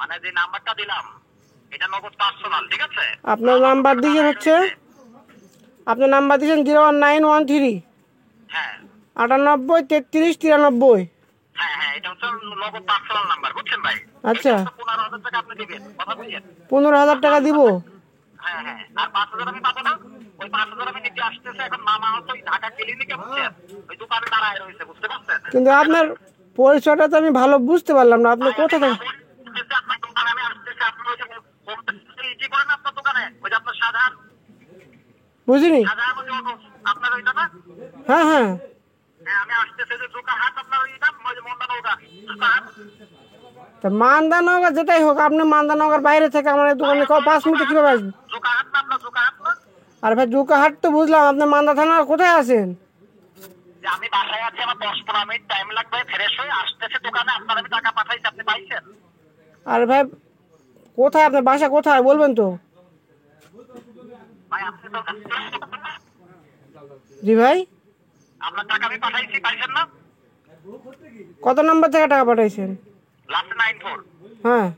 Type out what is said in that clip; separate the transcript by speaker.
Speaker 1: মানে যে নাম্বারটা দিলাম এটা নগদ পার্সোনাল, ঠিক আছে?
Speaker 2: আপনার নাম্বার দিয়েছেন হচ্ছে, আপনার নাম্বার দিয়েছেন 01913
Speaker 1: হ্যাঁ
Speaker 2: 98 33 93।
Speaker 1: হ্যাঁ হ্যাঁ, এটা হচ্ছে নগদ পার্সোনাল নাম্বার, বুঝছেন ভাই?
Speaker 2: আচ্ছা।
Speaker 1: এটা হচ্ছে 15,000 টাকা আপনি দিবেন, কথা বুঝছেন?
Speaker 2: 15,000 টাকা দিব।
Speaker 1: হ্যাঁ হ্যাঁ, আর 5,000 আমি পাবো না। ওই 5,000 আমি নিতে আসতেছে, এখন মামা হচ্ছে ওই ঢাকা ক্লিনিকে, বুঝছেন? ওই দোকানে দাঁড়ায় রয়েছে, বুঝতে পারছেন?
Speaker 2: কিন্তু আপনার পরিচয়টা তো আমি ভালো বুঝতে পারলাম না, আপনি কোথা থেকে?
Speaker 1: আপনার দোকানে আমি আসতেছি, আপনার ওই যে হোম ডেলিভারি করেন আপনার দোকানে, ওই যে আপনার শাহজাহান
Speaker 2: বুঝিনি।
Speaker 1: শাহজাহান ওই যে আপনার ওইটা না?
Speaker 2: হ্যাঁ হ্যাঁ।
Speaker 1: হ্যাঁ, আমি আসতেছি যে জোকাহাট, আপনার ওইটা ওই যে মন্ডা নৌকা জোকাহাট।
Speaker 2: তা মান্দানগর যেটাই হোক, আপনি মান্দানগর বাইরে থেকে আমার এই দোকানে 5 মিনিটে কীভাবে আসবেন?
Speaker 1: জোকাহাট না আপনার, জোকাহাট না?
Speaker 2: আর ভাই জুকাহাট তো বুঝলাম, আপনি মান্দা থানার কোথায় আছেন?
Speaker 1: যে আমি বাসায় আছি, আমার 10-15 মিনিট টাইম লাগবে, ফ্রেশ হয়ে আসতেছে দোকানে, আপনার আমি টাকা পাঠাইছি, আপনি পাইছেন?
Speaker 2: আর ভাই কোথায়, আপনার বাসা কোথায় বলবেন তো?
Speaker 1: ভাই আপনি তো
Speaker 2: জি ভাই।
Speaker 1: আপনার টাকা আমি পাঠাইছি, পাইছেন না?
Speaker 2: কত নম্বর থেকে টাকা পাঠাইছেন?
Speaker 1: লাস্ট 94।
Speaker 2: হ্যাঁ।